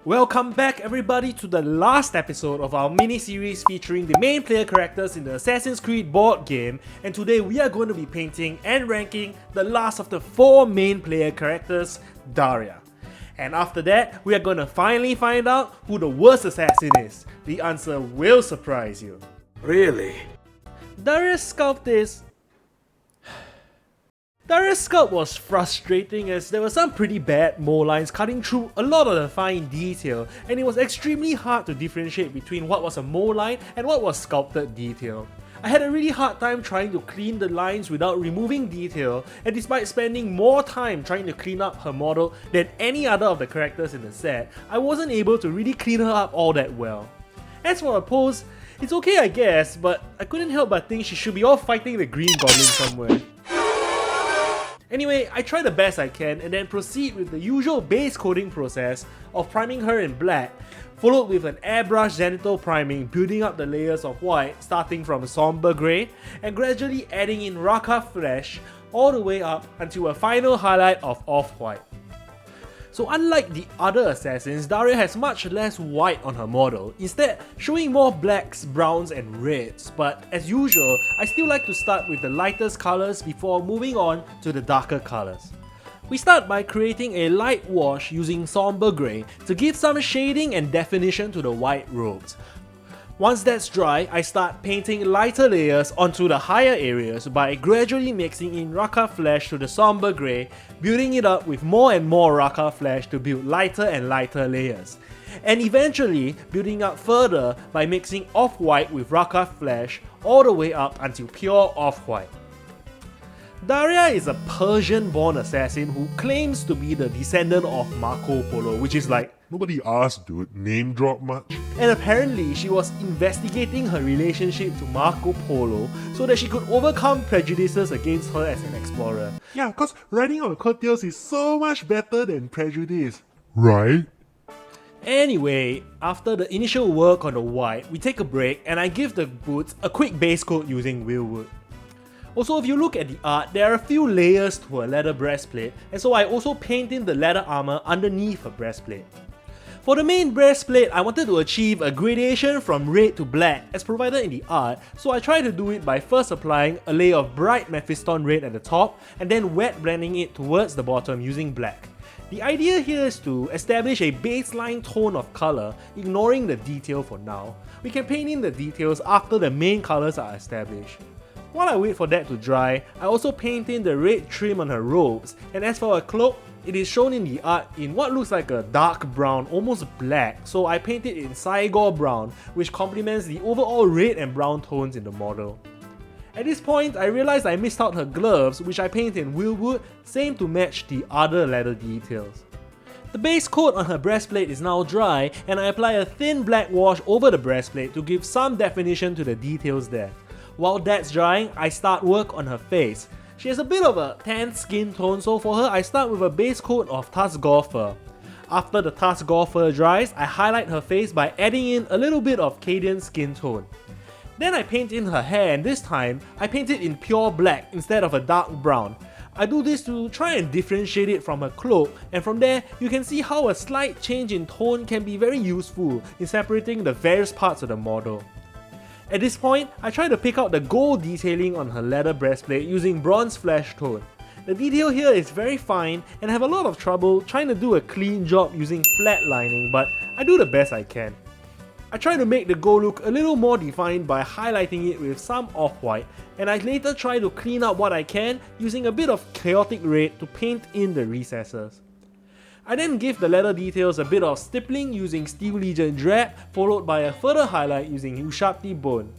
Welcome back everybody to the last episode of our mini-series featuring the main player characters in the Assassin's Creed board game, and today we are going to be painting and ranking the last of the 4 main player characters, Daria. And after that, we are going to finally find out who the worst assassin is. The answer will surprise you. Really? Daria's sculpt was frustrating as there were some pretty bad mole lines cutting through a lot of the fine detail, and it was extremely hard to differentiate between what was a mole line and what was sculpted detail. I had a really hard time trying to clean the lines without removing detail, and despite spending more time trying to clean up her model than any other of the characters in the set, I wasn't able to really clean her up all that well. As for her pose, it's okay I guess, but I couldn't help but think she should be off fighting the green goblin somewhere. Anyway, I try the best I can and then proceed with the usual base coating process of priming her in black, followed with an airbrush zenithal priming, building up the layers of white starting from somber grey and gradually adding in Rakarth flesh all the way up until a final highlight of off-white. So unlike the other assassins, Daria has much less white on her model, instead showing more blacks, browns and reds, but as usual, I still like to start with the lightest colours before moving on to the darker colours. We start by creating a light wash using somber grey to give some shading and definition to the white robes. Once that's dry, I start painting lighter layers onto the higher areas by gradually mixing in Rakarth flesh to the somber grey, building it up with more and more Rakarth flesh to build lighter and lighter layers, and eventually building up further by mixing off-white with Rakarth flesh all the way up until pure off-white. Daria is a Persian-born assassin who claims to be the descendant of Marco Polo, which is like, nobody asked, dude. Name drop much? And apparently she was investigating her relationship to Marco Polo so that she could overcome prejudices against her as an explorer. Yeah, cause riding on coattails is so much better than prejudice. Right? Anyway, after the initial work on the white, we take a break and I give the boots a quick base coat using Wyldood. Also, if you look at the art, there are a few layers to her leather breastplate, and so I also paint in the leather armor underneath her breastplate. For the main breastplate, I wanted to achieve a gradation from red to black as provided in the art, so I tried to do it by first applying a layer of bright Mephiston red at the top and then wet blending it towards the bottom using black. The idea here is to establish a baseline tone of colour, ignoring the detail for now. We can paint in the details after the main colours are established. While I wait for that to dry, I also paint in the red trim on her robes, and as for her cloak, it is shown in the art in what looks like a dark brown, almost black, so I paint it in Citadel brown, which complements the overall red and brown tones in the model. At this point, I realized I missed out her gloves, which I paint in Wyldood, same to match the other leather details. The base coat on her breastplate is now dry, and I apply a thin black wash over the breastplate to give some definition to the details there. While that's drying, I start work on her face. She has a bit of a tan skin tone, so for her I start with a base coat of Tuskgor fur. After the Tuskgor fur dries, I highlight her face by adding in a little bit of Cadian skin tone. Then I paint in her hair, and this time I paint it in pure black instead of a dark brown. I do this to try and differentiate it from her cloak, and from there you can see how a slight change in tone can be very useful in separating the various parts of the model. At this point, I try to pick out the gold detailing on her leather breastplate using bronze Fleshtone. The detail here is very fine and I have a lot of trouble trying to do a clean job using flat lining, but I do the best I can. I try to make the gold look a little more defined by highlighting it with some off-white, and I later try to clean up what I can using a bit of chaotic red to paint in the recesses. I then give the leather details a bit of stippling using Steel Legion Drab, followed by a further highlight using Ushabti bone.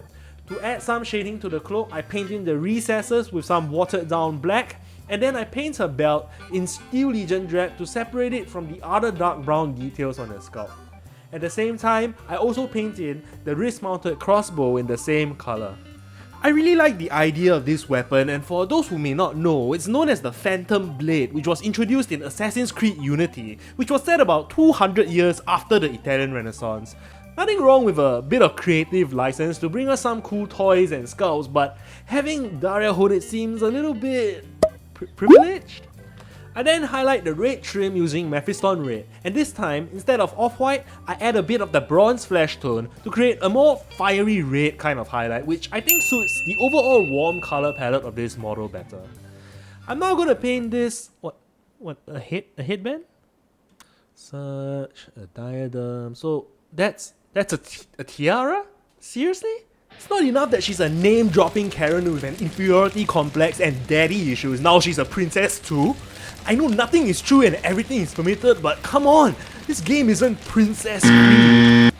To add some shading to the cloak, I paint in the recesses with some watered down black, and then I paint her belt in Steel Legion Drab to separate it from the other dark brown details on her scalp. At the same time, I also paint in the wrist mounted crossbow in the same colour. I really like the idea of this weapon, and for those who may not know, it's known as the Phantom Blade, which was introduced in Assassin's Creed Unity, which was set about 200 years after the Italian Renaissance. Nothing wrong with a bit of creative license to bring us some cool toys and sculpts, but having Daria hold it seems a little bit privileged? I then highlight the red trim using Mephiston red, and this time, instead of off-white, I add a bit of the bronze flesh tone to create a more fiery red kind of highlight, which I think suits the overall warm color palette of this model better. I'm now gonna paint this, a headband? Such a diadem, so that's a tiara? Seriously? It's not enough that she's a name-dropping Karen with an inferiority complex and daddy issues, now she's a princess too? I know nothing is true and everything is permitted, but come on! This game isn't Princess Creed!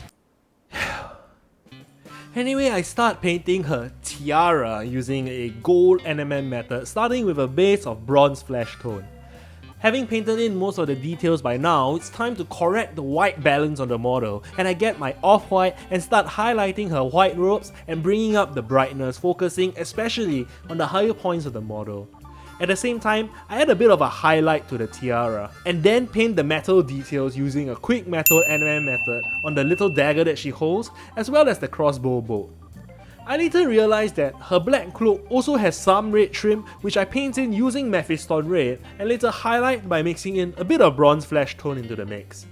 Anyway, I start painting her tiara using a gold NMM method, starting with a base of bronze flesh tone. Having painted in most of the details by now, it's time to correct the white balance on the model, and I get my off-white and start highlighting her white robes and bringing up the brightness, focusing especially on the higher points of the model. At the same time, I add a bit of a highlight to the tiara, and then paint the metal details using a quick metal NMM method on the little dagger that she holds, as well as the crossbow bolt. I later realized that her black cloak also has some red trim, which I paint in using Mephiston red and later highlight by mixing in a bit of bronze flesh tone into the mix.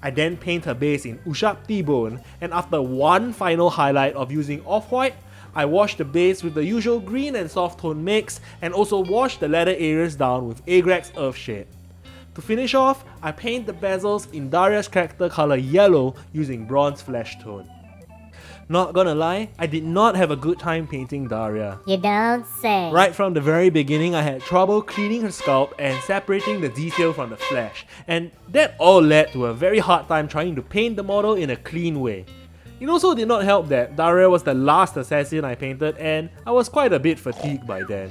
I then paint her base in Ushabti bone, and after one final highlight of using off-white, I wash the base with the usual green and soft tone mix, and also wash the leather areas down with Agrax Earthshade. To finish off, I paint the bezels in Daria's character color yellow using bronze flesh tone. Not gonna lie, I did not have a good time painting Daria. You don't say. Right from the very beginning, I had trouble cleaning her scalp and separating the detail from the flesh, and that all led to a very hard time trying to paint the model in a clean way. It also did not help that Daria was the last assassin I painted and I was quite a bit fatigued by then.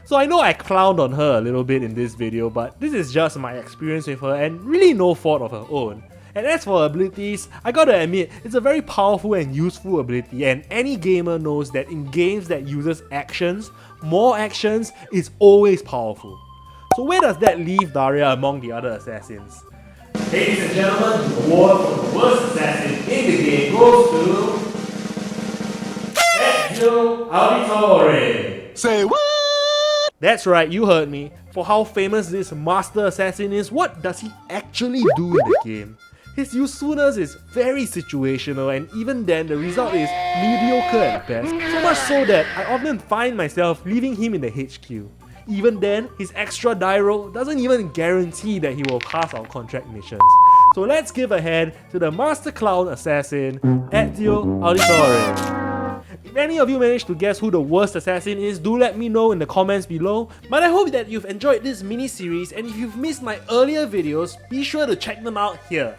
So I know I clowned on her a little bit in this video, but this is just my experience with her and really no fault of her own. And as for abilities, I gotta admit, it's a very powerful and useful ability, and any gamer knows that in games that uses actions, more actions is always powerful. So where does that leave Daria among the other assassins? Ladies and gentlemen, the award for the worst assassin in the game goes to Ezio Auditore. Say what? That's right, you heard me. For how famous this master assassin is, what does he actually do in the game? His usefulness is very situational, and even then the result is mediocre at best, so much so that I often find myself leaving him in the HQ. Even then, his extra die roll doesn't even guarantee that he will pass our contract missions. So let's give a hand to the Master Clown Assassin, Ezio Auditore. If any of you managed to guess who the worst assassin is, do let me know in the comments below. But I hope that you've enjoyed this mini-series, and if you've missed my earlier videos, be sure to check them out here.